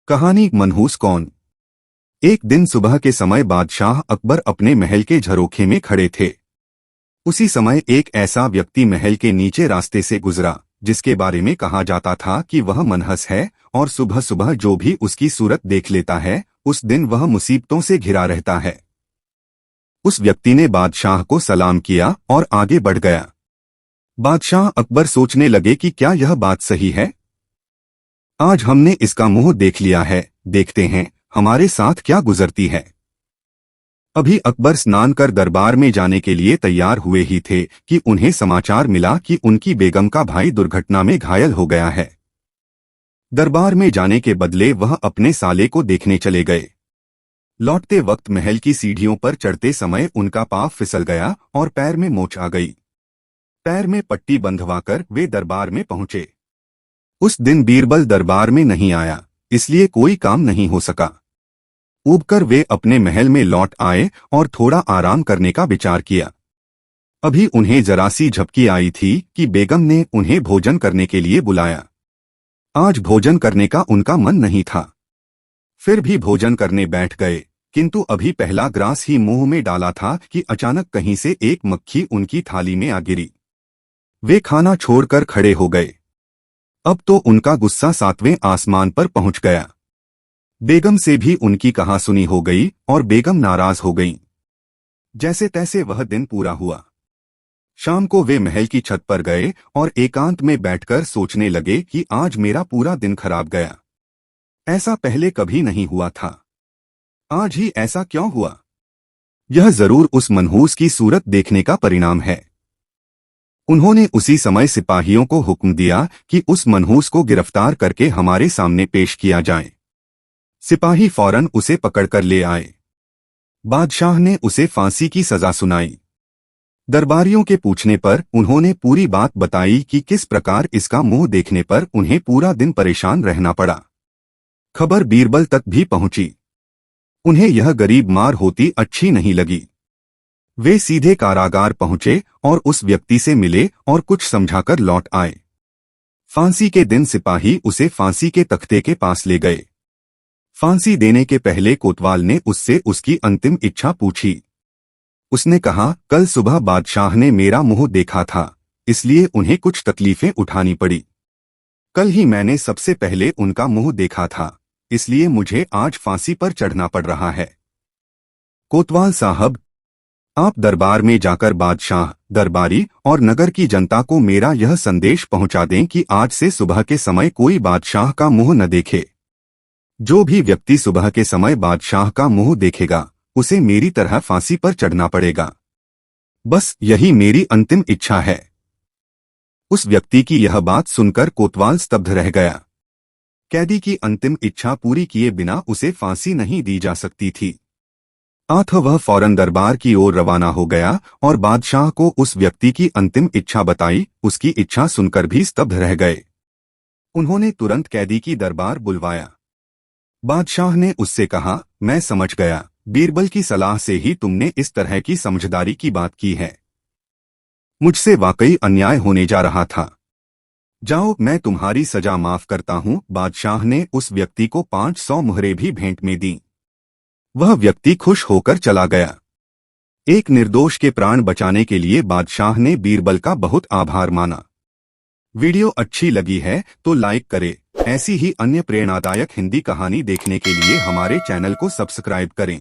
कहानी मनहूस कौन। एक दिन सुबह के समय बादशाह अकबर अपने महल के झरोखे में खड़े थे। उसी समय एक ऐसा व्यक्ति महल के नीचे रास्ते से गुजरा जिसके बारे में कहा जाता था कि वह मनहस है और सुबह सुबह जो भी उसकी सूरत देख लेता है उस दिन वह मुसीबतों से घिरा रहता है। उस व्यक्ति ने बादशाह को सलाम किया और आगे बढ़ गया। बादशाह अकबर सोचने लगे कि क्या यह बात सही है। आज हमने इसका मुंह देख लिया है, देखते हैं हमारे साथ क्या गुजरती है। अभी अकबर स्नान कर दरबार में जाने के लिए तैयार हुए ही थे कि उन्हें समाचार मिला कि उनकी बेगम का भाई दुर्घटना में घायल हो गया है। दरबार में जाने के बदले वह अपने साले को देखने चले गए। लौटते वक्त महल की सीढ़ियों पर चढ़ते समय उनका पांव फिसल गया और पैर में मोच आ गई। पैर में पट्टी बंधवाकर वे दरबार में पहुंचे। उस दिन बीरबल दरबार में नहीं आया, इसलिए कोई काम नहीं हो सका। ऊबकर वे अपने महल में लौट आए और थोड़ा आराम करने का विचार किया। अभी उन्हें जरा सी झपकी आई थी कि बेगम ने उन्हें भोजन करने के लिए बुलाया। आज भोजन करने का उनका मन नहीं था, फिर भी भोजन करने बैठ गए, किंतु अभी पहला ग्रास ही मुंह में डाला था कि अचानक कहीं से एक मक्खी उनकी थाली में आ गिरी। वे खाना छोड़कर खड़े हो गए। अब तो उनका गुस्सा 7वें आसमान पर पहुंच गया। बेगम से भी उनकी कहासुनी हो गई और बेगम नाराज हो गईं। जैसे तैसे वह दिन पूरा हुआ। शाम को वे महल की छत पर गए और एकांत में बैठकर सोचने लगे कि आज मेरा पूरा दिन खराब गया। ऐसा पहले कभी नहीं हुआ था, आज ही ऐसा क्यों हुआ। यह जरूर उस मनहूस की सूरत देखने का परिणाम है। उन्होंने उसी समय सिपाहियों को हुक्म दिया कि उस मनहूस को गिरफ्तार करके हमारे सामने पेश किया जाए। सिपाही फौरन उसे पकड़कर ले आए। बादशाह ने उसे फांसी की सजा सुनाई। दरबारियों के पूछने पर उन्होंने पूरी बात बताई कि किस प्रकार इसका मुंह देखने पर उन्हें पूरा दिन परेशान रहना पड़ा। खबर बीरबल तक भी पहुंची। उन्हें यह गरीब मार होती अच्छी नहीं लगी। वे सीधे कारागार पहुंचे और उस व्यक्ति से मिले और कुछ समझाकर लौट आए। फांसी के दिन सिपाही उसे फांसी के तख्ते के पास ले गए। फांसी देने के पहले कोतवाल ने उससे उसकी अंतिम इच्छा पूछी। उसने कहा, कल सुबह बादशाह ने मेरा मुंह देखा था, इसलिए उन्हें कुछ तकलीफें उठानी पड़ी। कल ही मैंने सबसे पहले उनका मुंह देखा था, इसलिए मुझे आज फांसी पर चढ़ना पड़ रहा है। कोतवाल साहब, आप दरबार में जाकर बादशाह, दरबारी और नगर की जनता को मेरा यह संदेश पहुंचा दें कि आज से सुबह के समय कोई बादशाह का मुंह न देखे। जो भी व्यक्ति सुबह के समय बादशाह का मुंह देखेगा उसे मेरी तरह फांसी पर चढ़ना पड़ेगा। बस यही मेरी अंतिम इच्छा है। उस व्यक्ति की यह बात सुनकर कोतवाल स्तब्ध रह गया। कैदी की अंतिम इच्छा पूरी किए बिना उसे फांसी नहीं दी जा सकती थी। अतः वह फौरन दरबार की ओर रवाना हो गया और बादशाह को उस व्यक्ति की अंतिम इच्छा बताई। उसकी इच्छा सुनकर भी स्तब्ध रह गए। उन्होंने तुरंत कैदी की दरबार बुलवाया। बादशाह ने उससे कहा, मैं समझ गया, बीरबल की सलाह से ही तुमने इस तरह की समझदारी की बात की है। मुझसे वाकई अन्याय होने जा रहा था। जाओ, मैं तुम्हारी सजा माफ करता हूँ। बादशाह ने उस व्यक्ति को 500 मुहरें भी भेंट में दी। वह व्यक्ति खुश होकर चला गया। एक निर्दोष के प्राण बचाने के लिए बादशाह ने बीरबल का बहुत आभार माना। वीडियो अच्छी लगी है तो लाइक करें। ऐसी ही अन्य प्रेरणादायक हिंदी कहानी देखने के लिए हमारे चैनल को सब्सक्राइब करें।